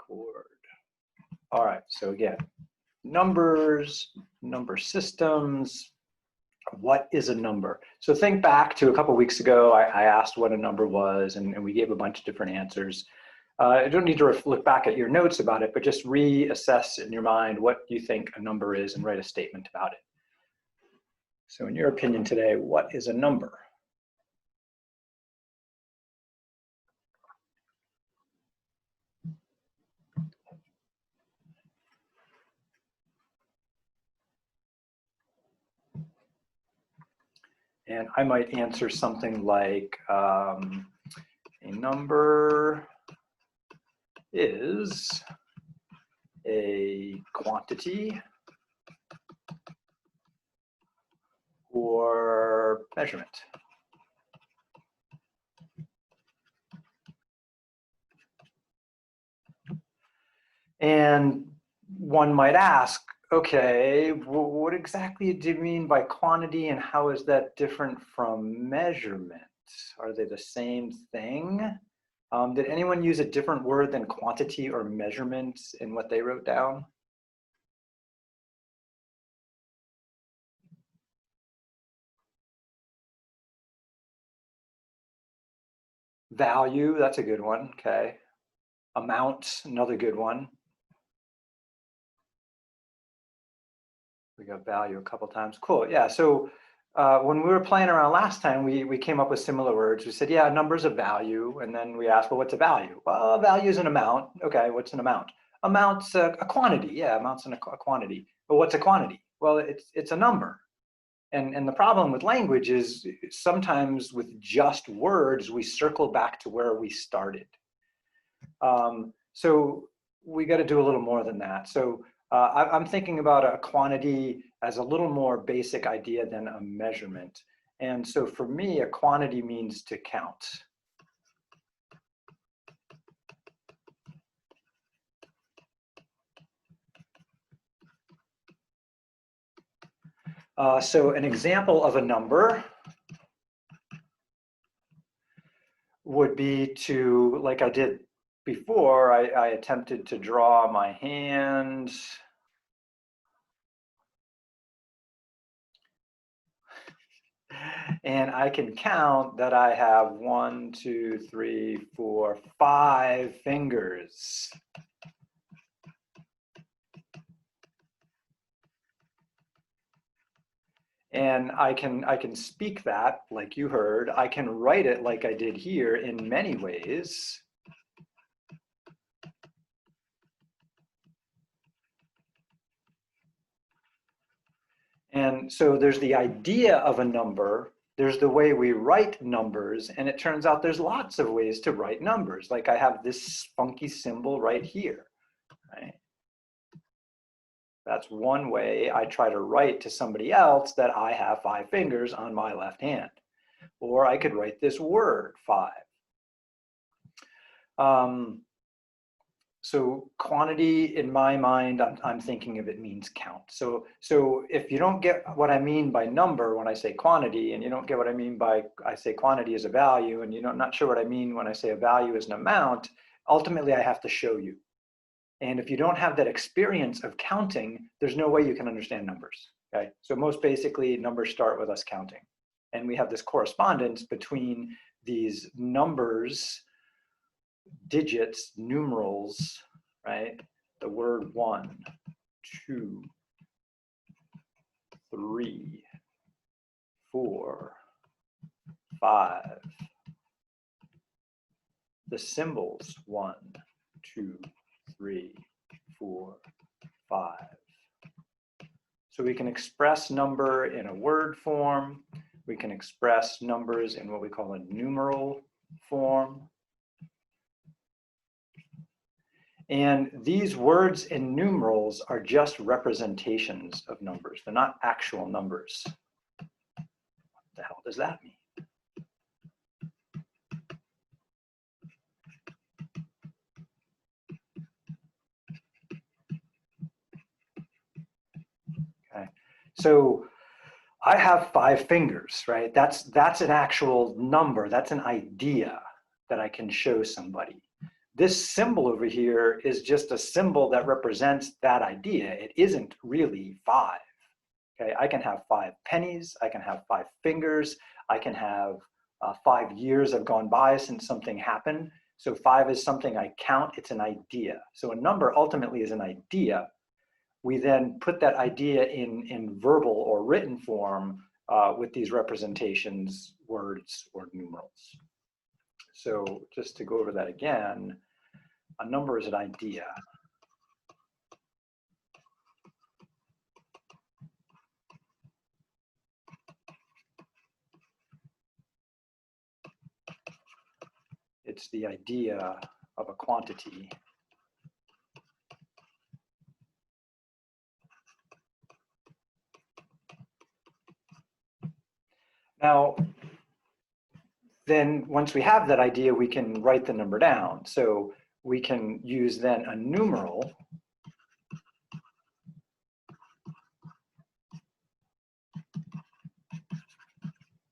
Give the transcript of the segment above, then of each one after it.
record. All right, so again, numbers, number systems. What is a number? So think back to a couple weeks ago, I asked what a number was, and we gave a bunch of different answers. I don't need to look back at your notes about it, but just reassess in your mind what you think a number is and write a statement about it. So in your opinion today, what is a number? And I might answer something like, a number is a quantity or measurement. And one might ask, okay, what exactly do you mean by quantity and how is that different from measurement? Are they the same thing? Did anyone use a different word than quantity or measurement in what they wrote down? Value, that's a good one, okay. Amount, another good one. We got value a couple times, cool, yeah. So when we were playing around last time, we came up with similar words. We said, yeah, a number's a value, and then we asked, well, what's a value? Well, a value is an amount. Okay, what's an amount? Amount's a quantity, yeah, amount's a quantity. But what's a quantity? Well, it's a number. And the problem with language is sometimes with just words, we circle back to where we started. So we got to do a little more than that. So I'm thinking about a quantity as a little more basic idea than a measurement. And so for me, a quantity means to count. So an example of a number would be to, like I did before, I attempted to draw my hand. And I can count that I have 1, 2, 3, 4, 5 fingers. And I can speak that like you heard. I can write it like I did here in many ways. And so there's the idea of a number, there's the way we write numbers, and it turns out there's lots of ways to write numbers. Like I have this funky symbol right here, right? That's one way I try to write to somebody else that I have 5 fingers on my left hand. Or I could write this word, 5. So quantity, in my mind, I'm thinking of it means count. So if you don't get what I mean by number when I say quantity, and you don't get what I mean by I say quantity is a value, and you're not sure what I mean when I say a value is an amount, ultimately I have to show you. And if you don't have that experience of counting, there's no way you can understand numbers, okay? So most basically, numbers start with us counting. And we have this correspondence between these numbers, digits, numerals, right? The word 1, 2, 3, 4, 5. The symbols 1, 2, 3, 4, 5. So we can express number in a word form. We can express numbers in what we call a numeral form. And these words in numerals are just representations of numbers. They're not actual numbers. What the hell does that mean? Okay, so I have 5 fingers, right? That's an actual number. That's an idea that I can show somebody. this symbol over here is just a symbol that represents that idea. It isn't really 5. Okay, I can have 5 pennies, I can have 5 fingers, I can have 5 years have gone by since something happened. So 5 is something I count, it's an idea. So a number ultimately is an idea. We then put that idea in verbal or written form with these representations, words, or numerals. So just to go over that again, a number is an idea. It's the idea of a quantity. Now, then once we have that idea, we can write the number down. So we can use then a numeral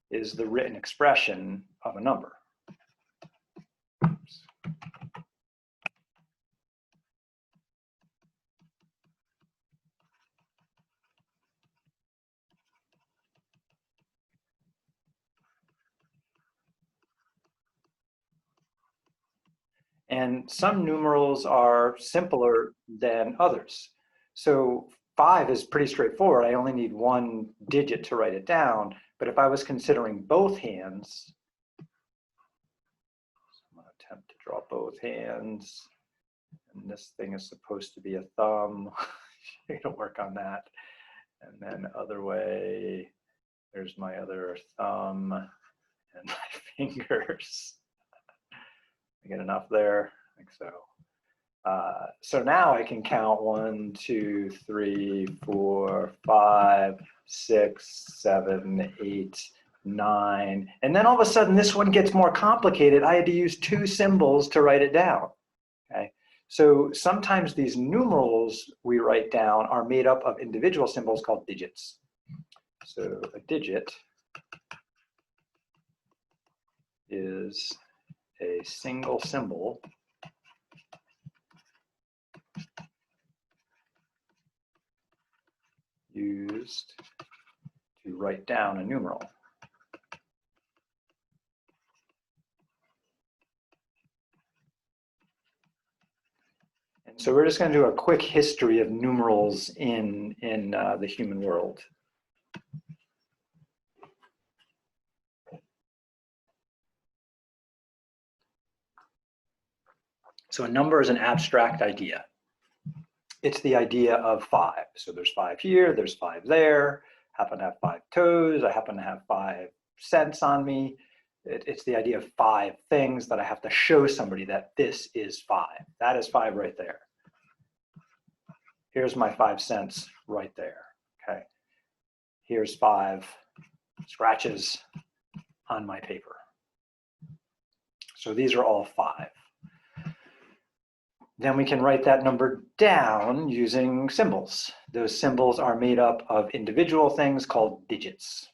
is the written expression of a number. Oops. And some numerals are simpler than others. So 5 is pretty straightforward. I only need 1 digit to write it down. But if I was considering both hands, I'm going to attempt to draw both hands. And this thing is supposed to be a thumb. You're going to work on that. And then other way, there's my other thumb and my fingers. I get enough there? I think so. So now I can count 1, 2, 3, 4, 5, 6, 7, 8, 9. And then all of a sudden this one gets more complicated. I had to use 2 symbols to write it down. Okay. So sometimes these numerals we write down are made up of individual symbols called digits. So a digit is a single symbol used to write down a numeral. And so we're just going to do a quick history of numerals in the human world. So a number is an abstract idea. It's the idea of 5. So there's 5 here, there's 5 there, happen to have 5 toes, I happen to have 5 cents on me. It's the idea of 5 things that I have to show somebody that this is 5. That is 5 right there. Here's my 5 cents right there, okay? Here's 5 scratches on my paper. So these are all 5. Then we can write that number down using symbols. Those symbols are made up of individual things called digits.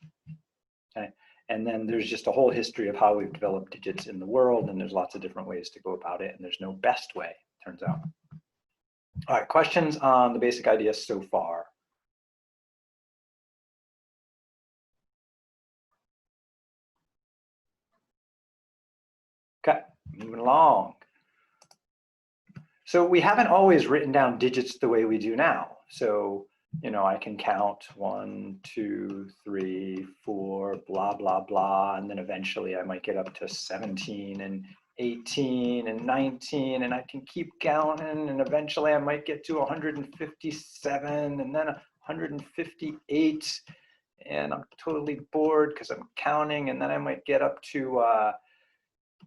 Okay? And then there's just a whole history of how we've developed digits in the world, and there's lots of different ways to go about it, and there's no best way, turns out. All right, questions on the basic ideas so far? Okay, moving along. So we haven't always written down digits the way we do now. So, you know, I can count 1, 2, 3, 4, blah, blah, blah. And then eventually I might get up to 17 and 18 and 19, and I can keep counting. And eventually I might get to 157 and then 158. And I'm totally bored because I'm counting. And then I might get up to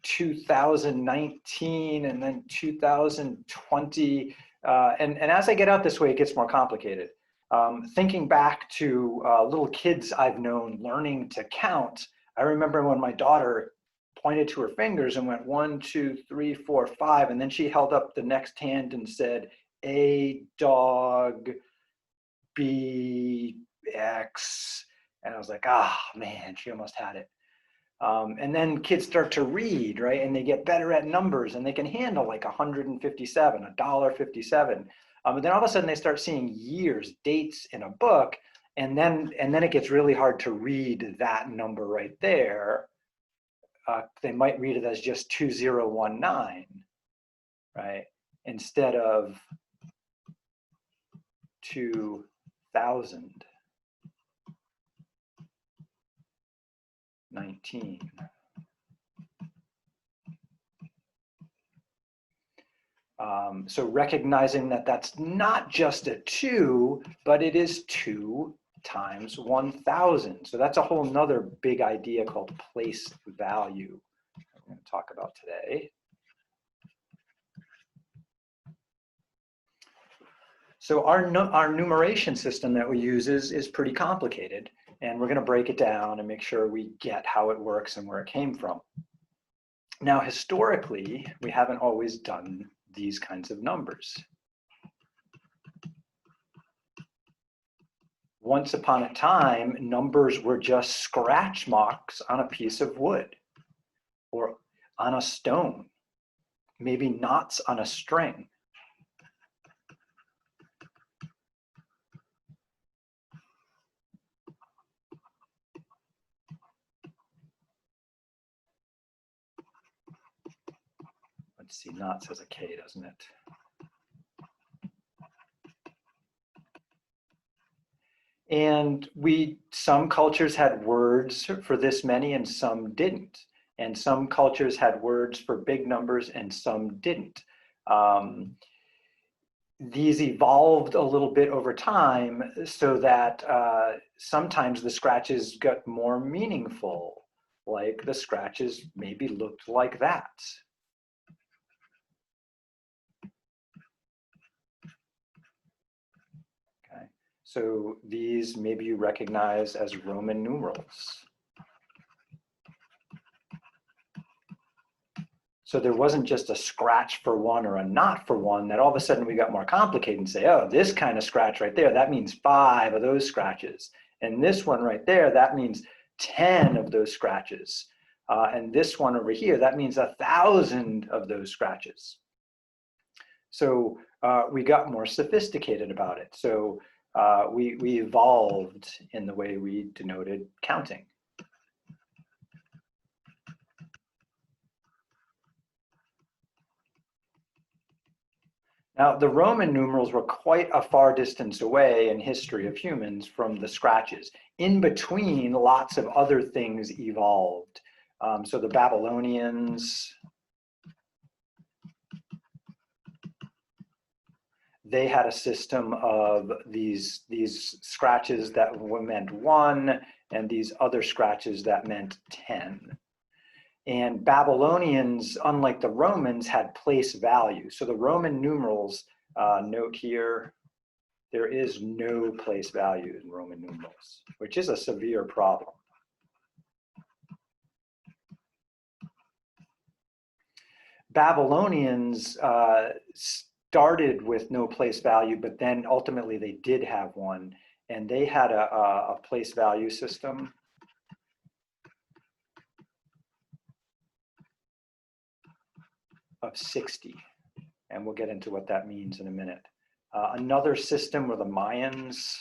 2019 and then 2020. And as I get out this way, it gets more complicated. Thinking back to little kids I've known learning to count, I remember when my daughter pointed to her fingers and went 1, 2, 3, 4, 5, and then she held up the next hand and said, A, dog, B, X. And I was like, ah, man, she almost had it. And then kids start to read, right? And they get better at numbers and they can handle like 157, $1.57. But then all of a sudden they start seeing years, dates in a book, and then it gets really hard to read that number right there. They might read it as just 2019, right? Instead of 2019. So recognizing that that's not just a 2, but it is 2 times 1,000. So that's a whole nother big idea called place value I'm going to talk about today. So our numeration system that we use is pretty complicated, and we're going to break it down and make sure we get how it works and where it came from. Now, historically, we haven't always done these kinds of numbers. Once upon a time, numbers were just scratch marks on a piece of wood or on a stone, maybe knots on a string. Let's see, knots has a K, doesn't it? And some cultures had words for this many and some didn't. And some cultures had words for big numbers and some didn't. These evolved a little bit over time so that sometimes the scratches got more meaningful, like the scratches maybe looked like that. So these maybe you recognize as Roman numerals. So there wasn't just a scratch for one or a not for one, that all of a sudden we got more complicated and say, oh, this kind of scratch right there, that means 5 of those scratches. And this one right there, that means 10 of those scratches. And this one over here, that means 1,000 of those scratches. So we got more sophisticated about it. So we evolved in the way we denoted counting. Now, the Roman numerals were quite a far distance away in history of humans from the scratches. In between, lots of other things evolved. So the Babylonians, they had a system of these scratches that meant 1 and these other scratches that meant 10. And Babylonians, unlike the Romans, had place value. So the Roman numerals, note here, there is no place value in Roman numerals, which is a severe problem. Babylonians started with no place value, but then ultimately they did have one, and they had a place value system. Of 60, and we'll get into what that means in a minute. Another system were the Mayans,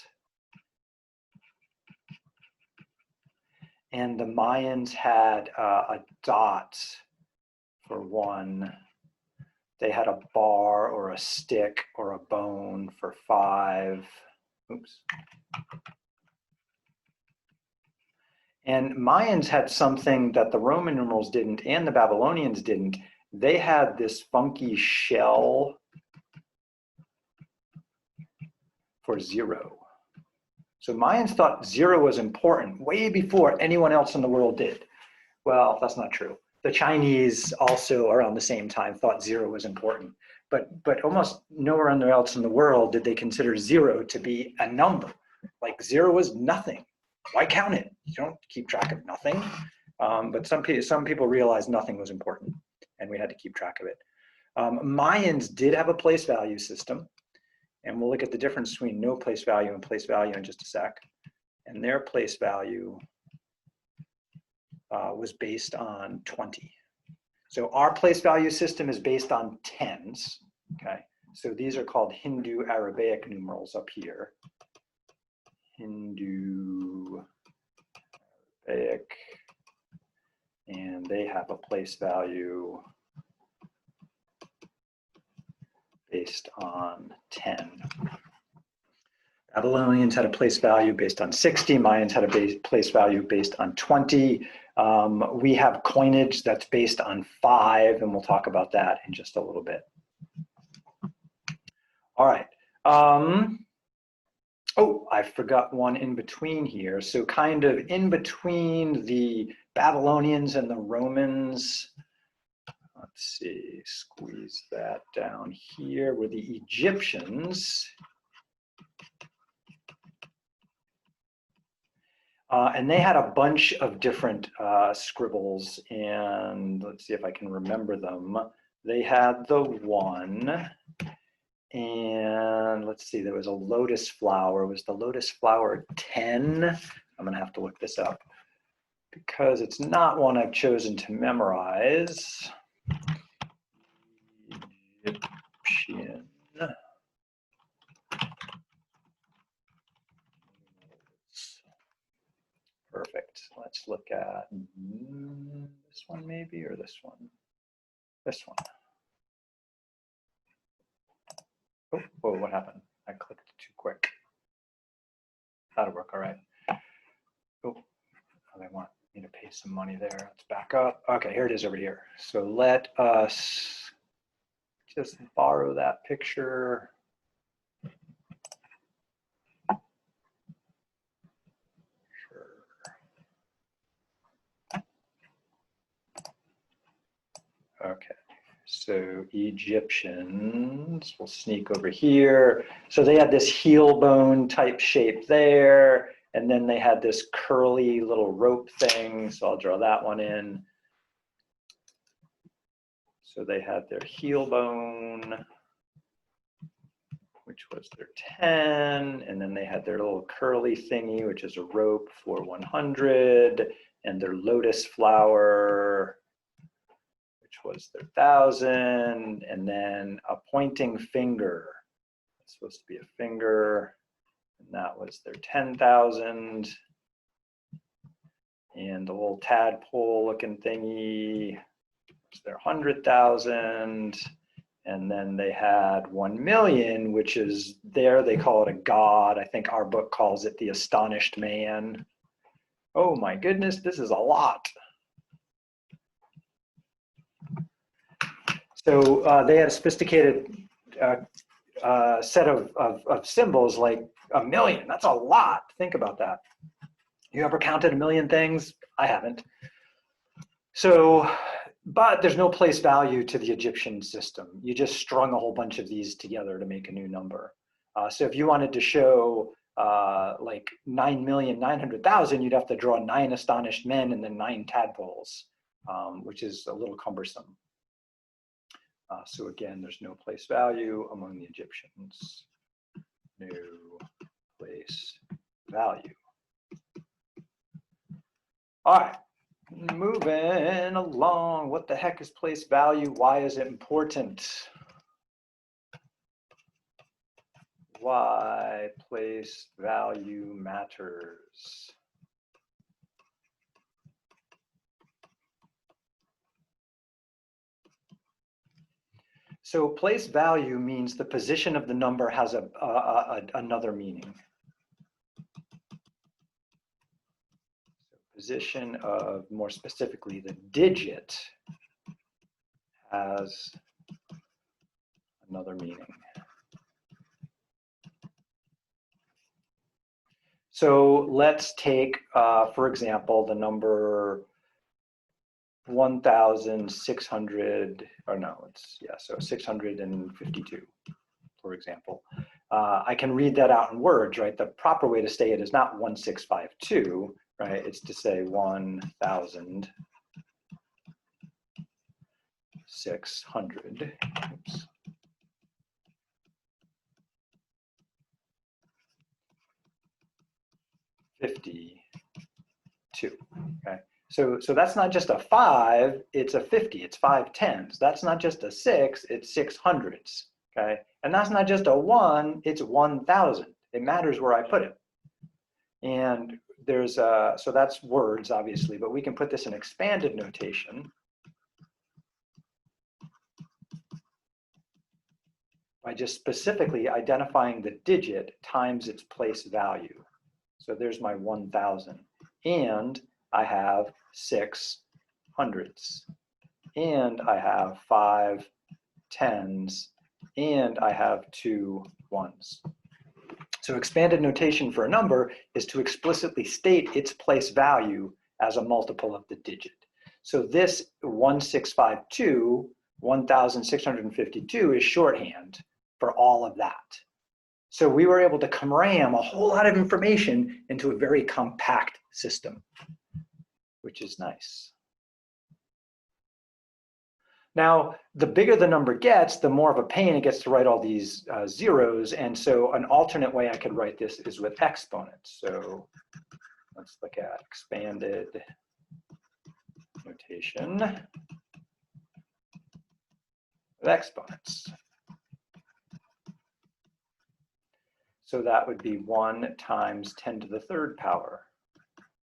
and the Mayans had a dot for 1. They had a bar or a stick or a bone for 5. Oops. And Mayans had something that the Roman numerals didn't and the Babylonians didn't. They had this funky shell for 0. So Mayans thought 0 was important way before anyone else in the world did. Well, that's not true. The Chinese also around the same time thought 0 was important, but almost nowhere else in the world did they consider 0 to be a number. Like 0 was nothing. Why count it? You don't keep track of nothing. But some people realized nothing was important, and we had to keep track of it. Mayans did have a place value system, and we'll look at the difference between no place value and place value in just a sec. And their place value was based on 20. So our place value system is based on tens, okay? So these are called Hindu Arabic numerals up here. Hindu Arabic, and they have a place value based on 10. Babylonians had a place value based on 60. Mayans had a place value based on 20. We have coinage that's based on 5, and we'll talk about that in just a little bit. All right. Oh, I forgot one in between here. So kind of in between the Babylonians and the Romans, let's see, squeeze that down here, were the Egyptians. And they had a bunch of different scribbles, and let's see if I can remember them. They had the 1, and let's see, there was a lotus flower. Was the lotus flower 10? I'm gonna have to look this up because it's not one I've chosen to memorize. Egyptian. Perfect. Let's look at this one maybe, or this one. This one. Oh, whoa, what happened? I clicked too quick. That'll work, all right. Oh, they want me to pay some money there. Let's back up. Okay, here it is over here. So let us just borrow that picture. Okay, so Egyptians, we'll sneak over here. So they had this heel bone type shape there, and then they had this curly little rope thing, so I'll draw that one in. So they had their heel bone, which was their 10, and then they had their little curly thingy, which is a rope for 100, and their lotus flower, was their 1,000, and then a pointing finger. It's supposed to be a finger, and that was their 10,000. And the little tadpole looking thingy was their 100,000. And then they had 1,000,000, which is there, they call it a god. I think our book calls it the astonished man. Oh my goodness, this is a lot. So they had a sophisticated set of symbols, like 1,000,000. That's a lot. Think about that. You ever counted 1,000,000 things? I haven't. So, but there's no place value to the Egyptian system. You just strung a whole bunch of these together to make a new number. So if you wanted to show like 9,900,000, you'd have to draw 9 astonished men and then 9 tadpoles, which is a little cumbersome. So again, there's no place value among the Egyptians. No place value. All right, moving along. What the heck is place value? Why is it important? Why place value matters. So place value means the position of the number has another meaning. So position of, more specifically, the digit has another meaning. So let's take, for example, the number 1,600, or no, it's, yeah, so 652, for example. I can read that out in words, right? The proper way to say it is not 1652, right? It's to say 1,600. Oops. 52, okay? So that's not just a 5, it's a 50, it's 5 tens. That's not just a 6, it's 6 hundreds, okay? And that's not just a 1, it's 1,000. It matters where I put it. And there's, so that's words, obviously, but we can put this in expanded notation by just specifically identifying the digit times its place value. So there's my 1,000. And I have 6 hundreds. And I have 5 tens. And I have 2 ones. So expanded notation for a number is to explicitly state its place value as a multiple of the digit. So this 1652, 1,652 is shorthand for all of that. So we were able to cram a whole lot of information into a very compact system, which is nice. Now, the bigger the number gets, the more of a pain it gets to write all these zeros. And so an alternate way I could write this is with exponents. So let's look at expanded notation with exponents. So that would be 1 times 10 to the third power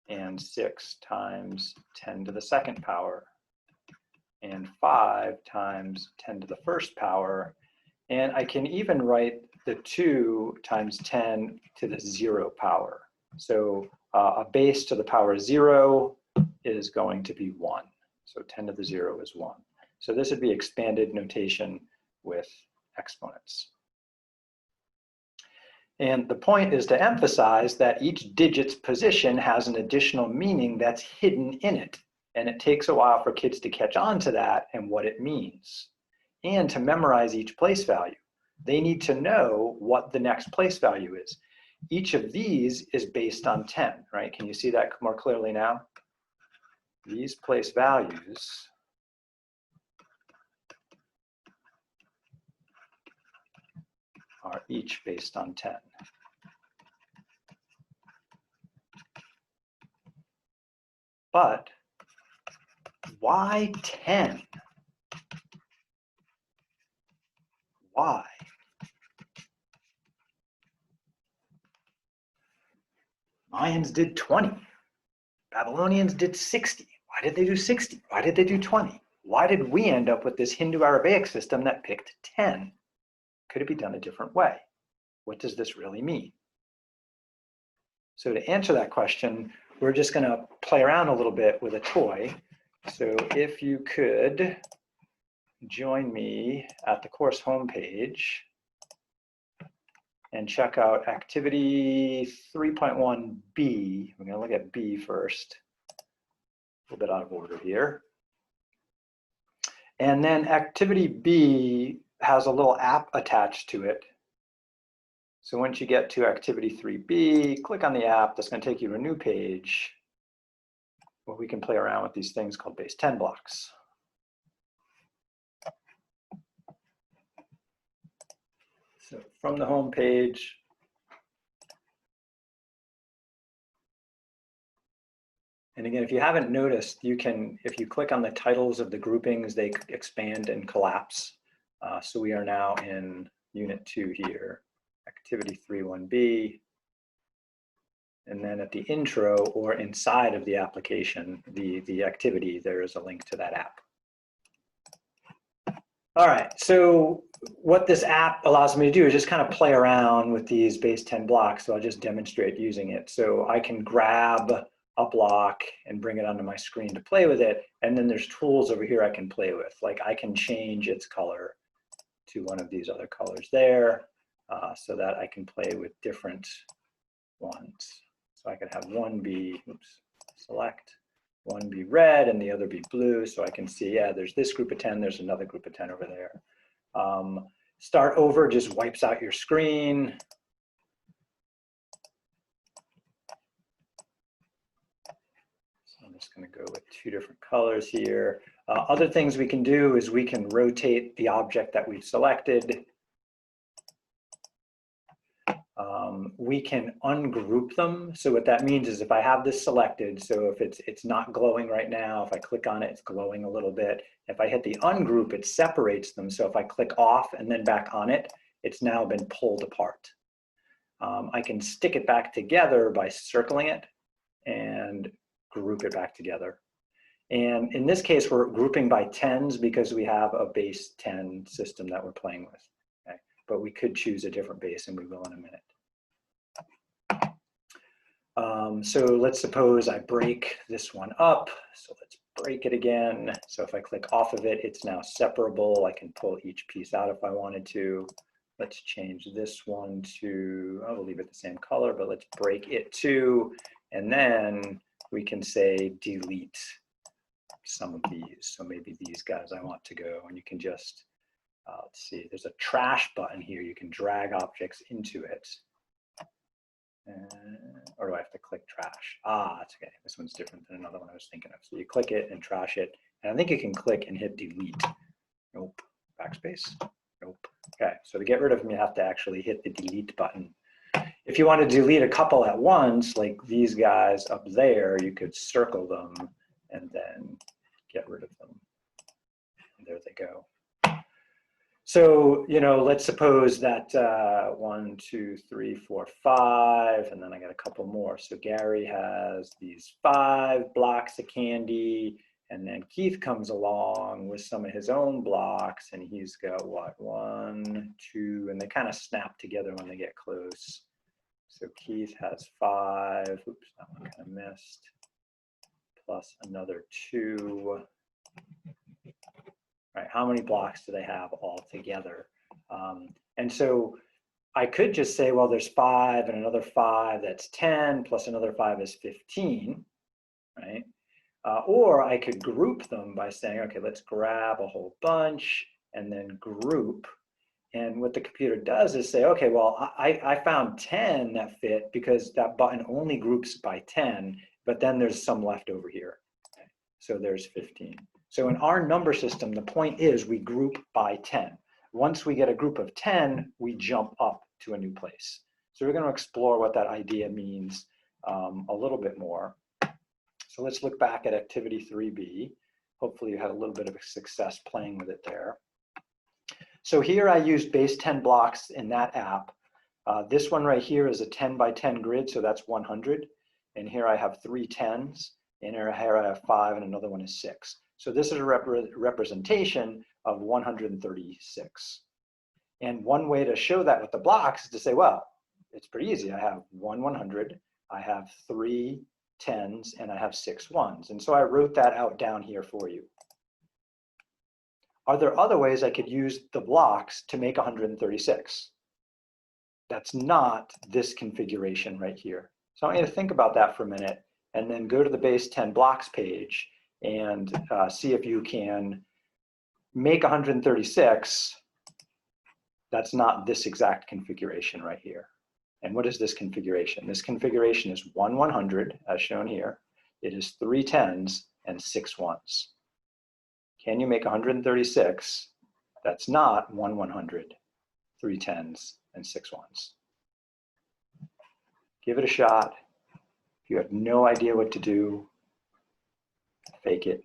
and 6 times 10 to the second power and 5 times 10 to the first power. And I can even write the 2 times 10 to the 0 power. So a base to the power 0 is going to be 1. So 10 to the 0 is 1. So this would be expanded notation with exponents. And the point is to emphasize that each digit's position has an additional meaning that's hidden in it. And it takes a while for kids to catch on to that and what it means. And to memorize each place value. They need to know what the next place value is. Each of these is based on 10, right? Can you see that more clearly now? These place values are each based on 10. But why 10? Why? Mayans did 20. Babylonians did 60. Why did they do 60? Why did they do 20? Why did we end up with this Hindu-Aramaic system that picked 10? Could it be done a different way? What does this really mean? So to answer that question, we're just going to play around a little bit with a toy. So if you could join me at the course homepage and check out activity 3.1b. We're going to look at B first. A little bit out of order here. And then activity B has a little app attached to it. So once you get to activity 3b, click on the app. That's going to take you to a new page where we can play around with these things called base 10 blocks. So from the home page, and again, if you haven't noticed, you can, if you click on the titles of the groupings, they expand and collapse. So we are now in unit 2 here, activity 3.1b. And then at the intro or inside of the application, the activity, there is a link to that app. All right, so what this app allows me to do is just kind of play around with these base 10 blocks. So I'll just demonstrate using it. So I can grab a block and bring it onto my screen to play with it. And then there's tools over here I can play with. Like I can change its color to one of these other colors there so that I can play with different ones. So I could have one be, oops, select, one be red and the other be blue. So I can see, yeah, there's this group of 10, there's another group of 10 over there. Start over just wipes out your screen. So I'm just going to go with 2 different colors here. Other things we can do is we can rotate the object that we've selected. we can ungroup them. So what that means is if I have this selected, so if it's not glowing right now, if I click on it, it's glowing a little bit. If I hit the ungroup, it separates them. So if I click off and then back on it, it's now been pulled apart. I can stick it back together by circling it and group it back together. And in this case, we're grouping by tens because we have a base 10 system that we're playing with. Okay? But we could choose a different base, and we will in a minute. So let's suppose I break this one up. So let's break it again. So if I click off of it, it's now separable. I can pull each piece out if I wanted to. Let's change this one to, I'll leave it the same color, but let's break it too. And then we can say delete some of these. So maybe these guys I want to go, and you can just, let's see, there's a trash button here. You can drag objects into it. Or do I have to click trash? Ah, that's okay. This one's different than another one I was thinking of. So you click it and trash it. And I think you can click and hit delete. Nope. Backspace. Nope. Okay, so to get rid of them, you have to actually hit the delete button. If you want to delete a couple at once, like these guys up there, you could circle them and then get rid of them. And there they go. So, you know, let's suppose that 1, 2, 3, 4, 5, and then I got a couple more. So Gary has these 5 blocks of candy, and then Keith comes along with some of his own blocks, and he's got what, 1, 2, and they kind of snap together when they get close. So Keith has 5, oops, that one kind of missed, plus another 2. Right, how many blocks do they have all together? And so I could just say, well, there's 5 and another 5, that's 10, plus another 5 is 15, right? Or I could group them by saying, okay, let's grab a whole bunch and then group. And what the computer does is say, okay, well, I found 10 that fit because that button only groups by 10, but then there's some left over here. Okay, so there's 15. So in our number system, the point is we group by 10. Once we get a group of 10, we jump up to a new place. So we're going to explore what that idea means a little bit more. So let's look back at activity 3B. Hopefully you had a little bit of success playing with it there. So here I used base 10 blocks in that app. This one right here is a 10 by 10 grid, so that's 100. And here I have 3 10s, and here I have 5, and another one is 6. So this is a representation of 136. And one way to show that with the blocks is to say, well, it's pretty easy. I have 1 100, I have 3 10s, and I have 6 1s. And so I wrote that out down here for you. Are there other ways I could use the blocks to make 136? That's not this configuration right here. So I want you to think about that for a minute and then go to the base 10 blocks page and see if you can make 136. That's not this exact configuration right here. And what is this configuration? This configuration is 1 100, as shown here. It is 3 10s and 6 1s. Can you make 136? That's not 1 100, 3 10s, and 6 1s. Give it a shot. If you have no idea what to do, fake it.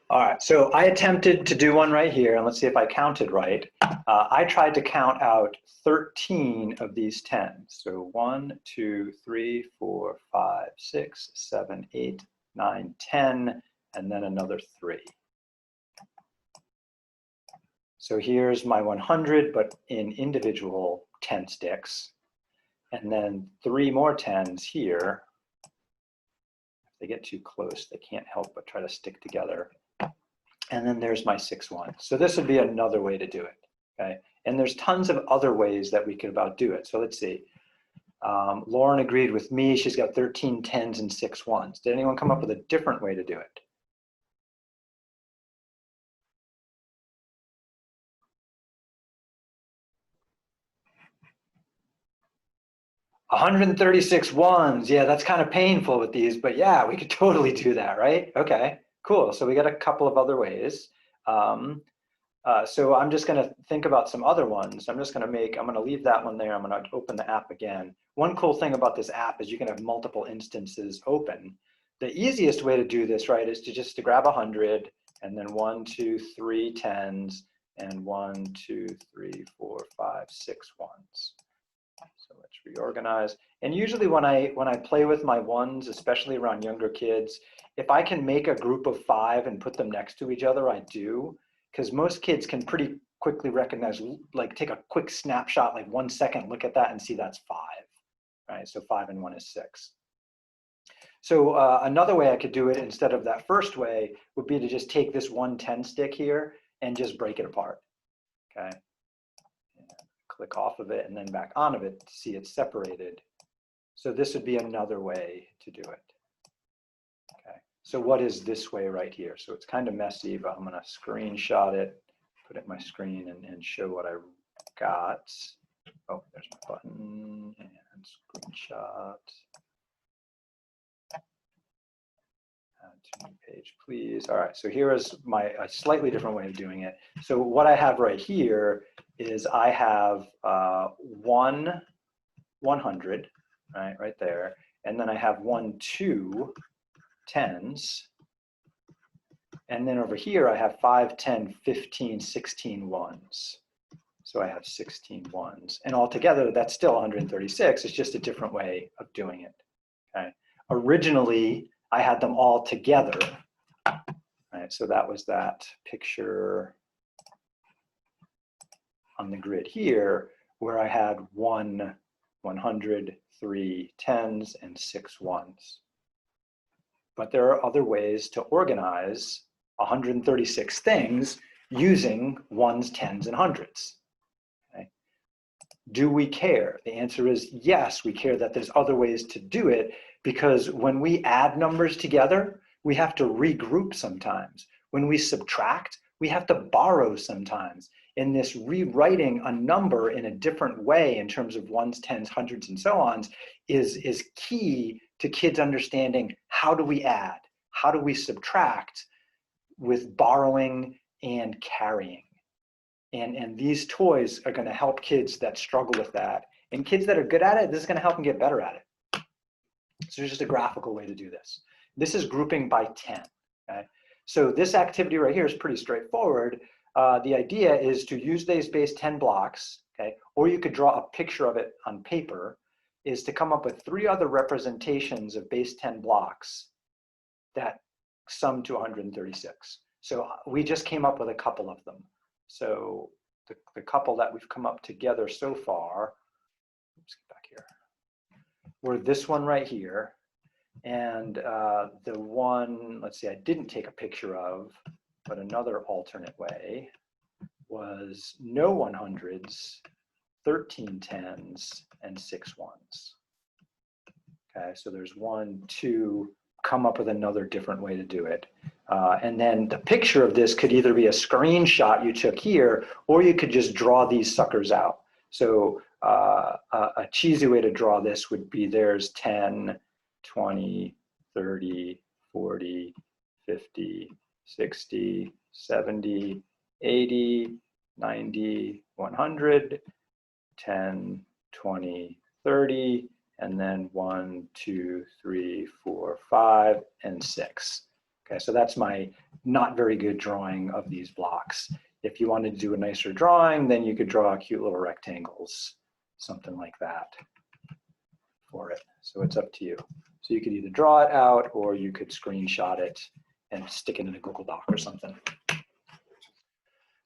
All right, so I attempted to do one right here, and let's see if I counted right. I tried to count out 13 of these 10s. So 1, 2, 3, 4, 5, 6, 7, 8, 9, 10, and then another 3. So here's my 100, but in individual 10 sticks. And then 3 more 10s here. If they get too close, they can't help but try to stick together. And then there's my 6 ones. So this would be another way to do it, okay? And there's tons of other ways that we could about do it. So let's see. Lauren agreed with me. She's got 13 10s and 6 ones. Did anyone come up with a different way to do it? 136 ones. Yeah, that's kind of painful with these, but yeah, we could totally do that, right? Okay, cool. So we got a couple of other ways. So I'm just going to think about some other ones. I'm going to leave that one there. I'm going to open the app again. One cool thing about this app is you can have multiple instances open. The easiest way to do this, right, is to grab 100 and then 1, 2, 3 10s and 1, 2, 3, 4, 5, 6 ones. So let's reorganize. And usually when I play with my ones, especially around younger kids, if I can make a group of 5 and put them next to each other, I do. Because most kids can pretty quickly recognize, like take a quick snapshot, like 1 second, look at that and see that's 5, right? So 5 and 1 is 6. So another way I could do it instead of that first way would be to just take this 1 10 stick here and just break it apart, okay? And click off of it and then back on of it to see it's separated. So this would be another way to do it, okay? So what is this way right here? So it's kind of messy, but I'm going to screenshot it, put it in my screen and show what I got. Oh, there's my button and screenshot. Add to new page, please. All right, so here is a slightly different way of doing it. So what I have right here is I have 1 100, right there. And then I have 1 2 10s. And then over here, I have 5, 10, 15, 16 ones. So I have 16 ones. And altogether, that's still 136. It's just a different way of doing it, okay? Originally, I had them all together, right? So that was that picture on the grid here, where I had 1 100, 3 10s, and 6 ones. But there are other ways to organize 136 things using 1s, 10s, and 100s. Okay. Do we care? The answer is yes, we care that there's other ways to do it, because when we add numbers together, we have to regroup sometimes. When we subtract, we have to borrow sometimes. And this rewriting a number in a different way in terms of 1s, 10s, 100s, and so on is key to kids understanding how do we add, how do we subtract with borrowing and carrying. And these toys are going to help kids that struggle with that. And kids that are good at it, this is going to help them get better at it. So there's just a graphical way to do this. This is grouping by 10. Okay? So this activity right here is pretty straightforward. The idea is to use these base 10 blocks, okay, or you could draw a picture of it on paper, is to come up with 3 other representations of base 10 blocks that sum to 136. So we just came up with a couple of them. So the couple that we've come up together so far, let's get back here, were this one right here, and the one, let's see, I didn't take a picture of, but another alternate way was no 100s, 13 10s, and 6 ones. Okay, so there's 1, 2, come up with another different way to do it. And then the picture of this could either be a screenshot you took here, or you could just draw these suckers out. So a cheesy way to draw this would be there's 10, 20, 30, 40, 50, 60, 70, 80, 90, 100, 10, 20, 30, and then 1, 2, 3, 4, 5, and 6. Okay, so that's my not very good drawing of these blocks. If you wanted to do a nicer drawing, then you could draw cute little rectangles, something like that for it. So it's up to you. So you could either draw it out, or you could screenshot it and stick it in a Google Doc or something.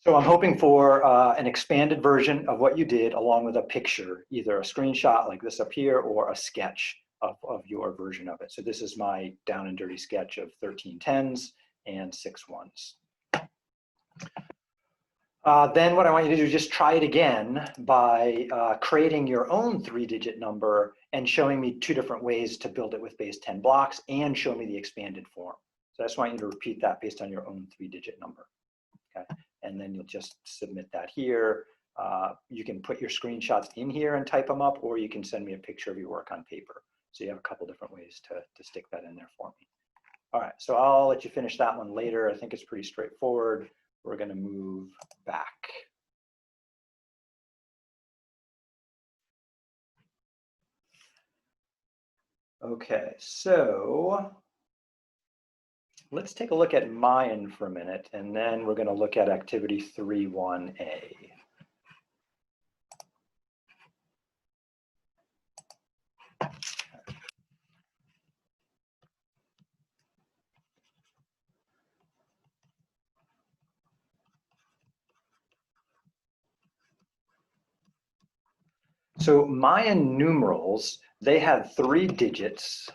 So I'm hoping for an expanded version of what you did along with a picture, either a screenshot like this up here or a sketch of your version of it. So this is my down and dirty sketch of 13 tens and 6 ones. Then what I want you to do is just try it again by creating your own 3-digit number and showing me 2 different ways to build it with base 10 blocks and show me the expanded form. So I just want you to repeat that based on your own 3-digit number. Okay, and then you'll just submit that here. You can put your screenshots in here and type them up, or you can send me a picture of your work on paper. So you have a couple different ways to stick that in there for me. All right, so I'll let you finish that one later. I think it's pretty straightforward. We're going to move back. Okay, so let's take a look at Mayan for a minute, and then we're going to look at activity 3.1a. So Mayan numerals, they had 3 digits.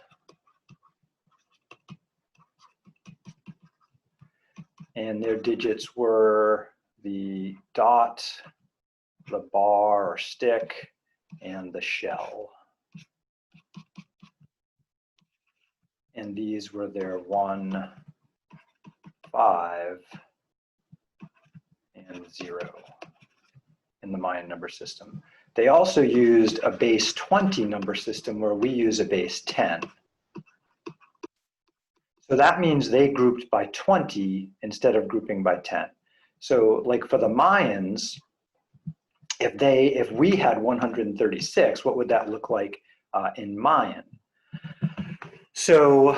And their digits were the dot, the bar or stick, and the shell. And these were their 1, 5, and 0 in the Mayan number system. They also used a base 20 number system where we use a base 10. So that means they grouped by 20 instead of grouping by 10. So like for the Mayans, if we had 136, what would that look like in Mayan? So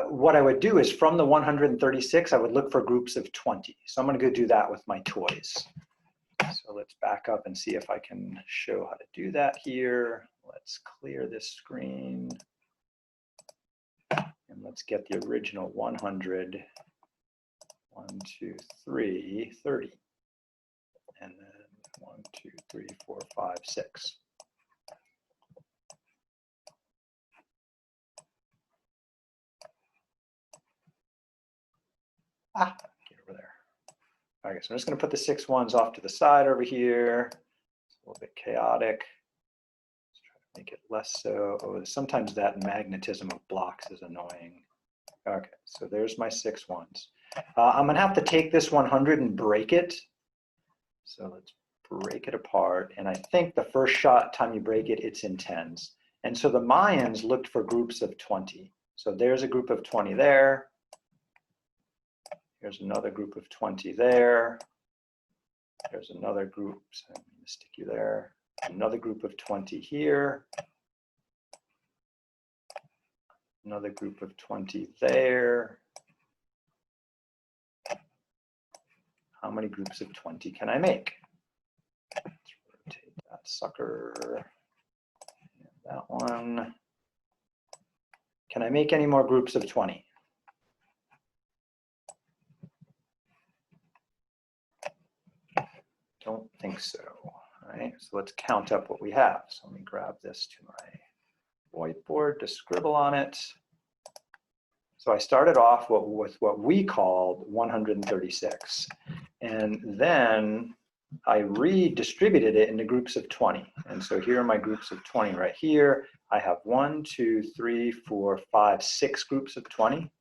what I would do is from the 136, I would look for groups of 20. So I'm going to go do that with my toys. So let's back up and see if I can show how to do that here. Let's clear this screen. And let's get the original 100, 1, 2, 3, 30. And then 1, 2, 3, 4, 5, 6. Get over there. Okay, so I'm just going to put the 6 ones off to the side over here. It's a little bit chaotic. Let's try to make it less so. Oh, sometimes that magnetism of blocks is annoying. Okay, so there's my 6 ones. I'm going to have to take this 100 and break it. So let's break it apart. And I think the first time you break it, it's in tens. And so the Mayans looked for groups of 20. So there's a group of 20 there. Here's another group of 20 there. There's another group, so I'm going to stick you there. Another group of 20 here. Another group of 20 there. How many groups of 20 can I make? Let's rotate that sucker. And that one. Can I make any more groups of 20? Don't think so. All right, so let's count up what we have. So let me grab this to my whiteboard to scribble on it. So I started off with what we called 136. And then I redistributed it into groups of 20. And so here are my groups of 20 right here. I have 1, 2, 3, 4, 5, 6 groups of 20.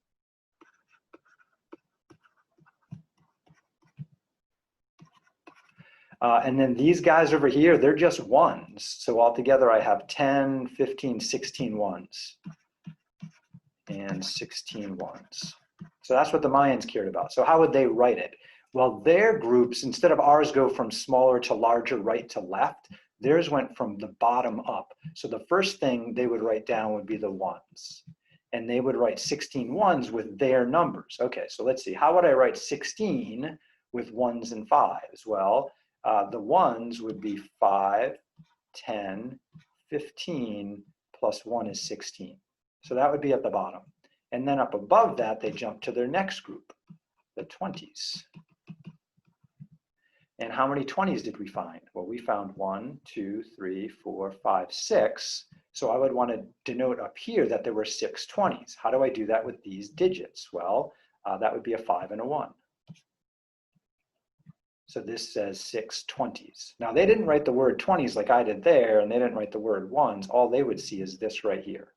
And then these guys over here, they're just ones. So altogether I have 10, 15, 16 ones. And 16 ones. So that's what the Mayans cared about. So how would they write it? Well, their groups, instead of ours go from smaller to larger, right to left, theirs went from the bottom up. So the first thing they would write down would be the ones. And they would write 16 ones with their numbers. Okay, so let's see. How would I write 16 with 1s and 5s? Well, the 1s would be 5, 10, 15, plus 1 is 16. So that would be at the bottom. And then up above that, they jump to their next group, the 20s. And how many 20s did we find? Well, we found 1, 2, 3, 4, 5, 6. So I would want to denote up here that there were 6 20s. How do I do that with these digits? Well, that would be a 5 and a 1. So this says 6 20s. Now they didn't write the word 20s like I did there, and they didn't write the word ones. All they would see is this right here.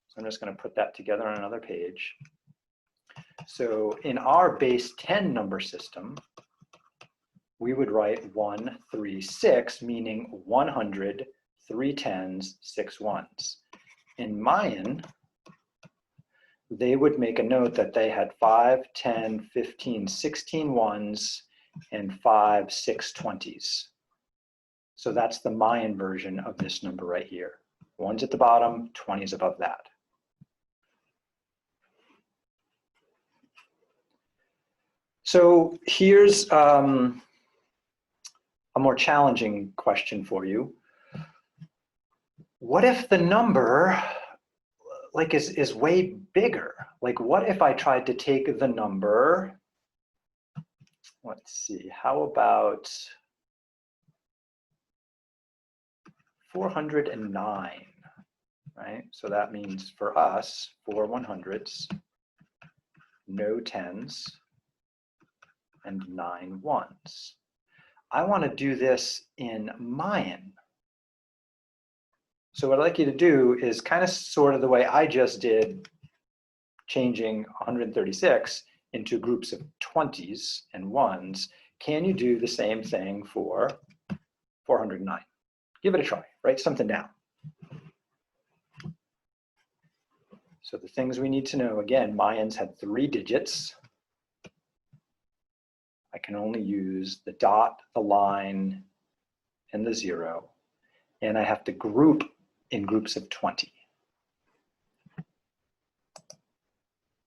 So I'm just going to put that together on another page. So in our base 10 number system, we would write 1, 3, 6, meaning 100, 3 10s, 6 ones. In Mayan, they would make a note that they had 5, 10, 15, 16 ones, and 5, 6 20s. So that's the Mayan version of this number right here. 1's at the bottom, 20's above that. So here's a more challenging question for you. What if the number like is way bigger? Like what if I tried to take the number, let's see, how about 409, right? So that means for us, 4 100s, no 10s, and 9 1s. I want to do this in Mayan. So what I'd like you to do is kind of sort of the way I just did, changing 136 into groups of 20s and 1s. Can you do the same thing for 409? Give it a try, write something down. So the things we need to know, again, Mayans had 3 digits. I can only use the dot, the line, and the 0. And I have to group in groups of 20.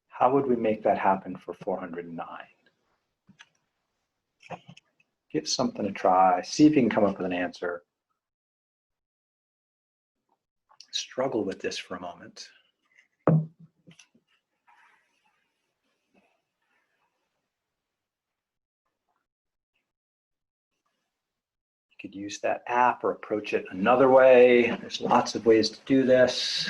How would we make that happen for 409? Give something a try, see if you can come up with an answer. Struggle with this for a moment. You could use that app or approach it another way. There's lots of ways to do this.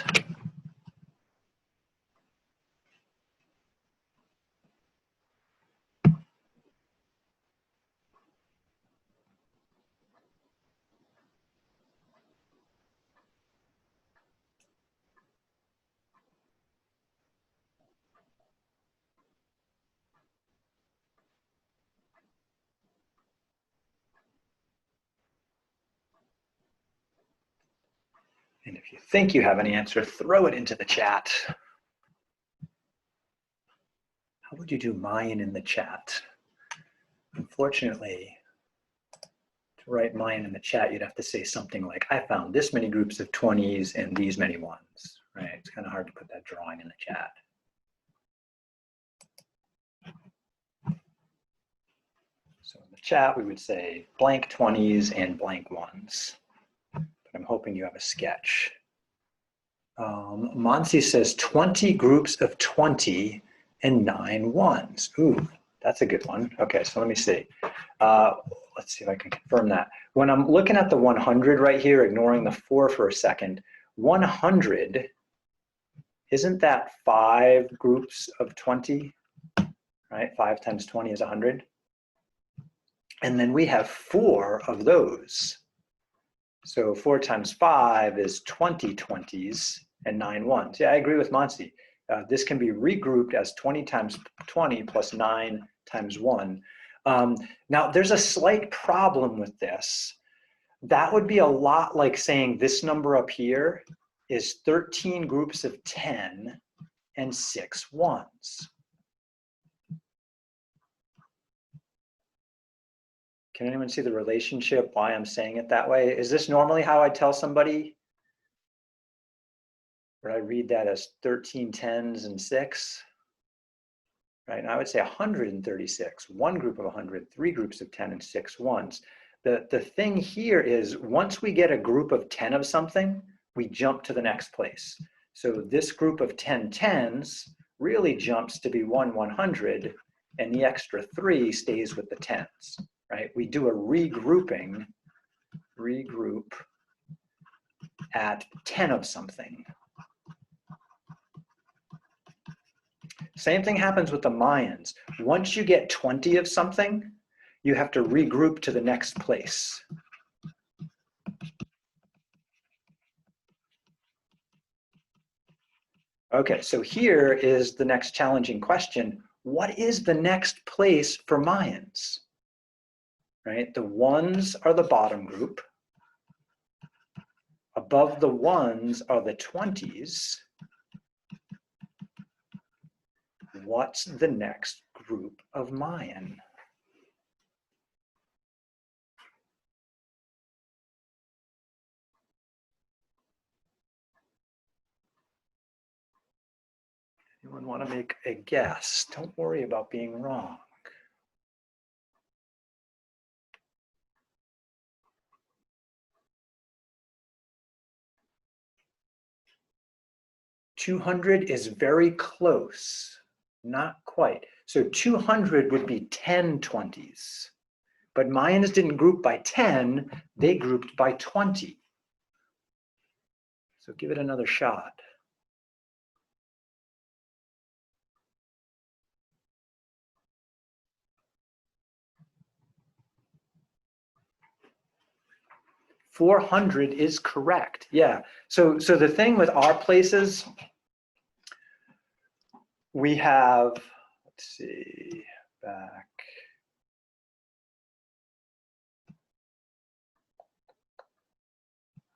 And if you think you have an answer, throw it into the chat. How would you do Mayan in the chat? Unfortunately, to write Mayan in the chat, you'd have to say something like, I found this many groups of 20s and these many ones, right? It's kind of hard to put that drawing in the chat. So in the chat, we would say blank 20s and blank ones. I'm hoping you have a sketch. Monsi says 20 groups of 20 and 9 ones. Ooh, that's a good one. Okay, so let me see. Let's see if I can confirm that. When I'm looking at the 100 right here, ignoring the 4 for a second, 100, isn't that 5 groups of 20, right? 5 times 20 is 100. And then we have 4 of those. So 4 times 5 is 20 20s and 9 1s. Yeah, I agree with Monsi. This can be regrouped as 20 times 20 plus 9 times 1. Now, there's a slight problem with this. That would be a lot like saying this number up here is 13 groups of 10 and 6 ones. Can anyone see the relationship, why I'm saying it that way? Is this normally how I tell somebody? Or I read that as 13 10s and 6? Right, and I would say 136, 1 group of 100, 3 groups of 10 and 6 ones. The thing here is once we get a group of 10 of something, we jump to the next place. So this group of 10 10s really jumps to be 1 100, and the extra 3 stays with the 10s. right? We do a regroup at 10 of something. Same thing happens with the Mayans. Once you get 20 of something, you have to regroup to the next place. Okay, so here is the next challenging question. What is the next place for Mayans? Right, the ones are the bottom group. Above the ones are the 20s. What's the next group of Mayan? Anyone want to make a guess? Don't worry about being wrong. $200 is very close, not quite. So 200 would be 10 20s. But Mayans didn't group by 10, they grouped by 20. So give it another shot. $400 is correct. Yeah. So the thing with our places, we have, let's see, back.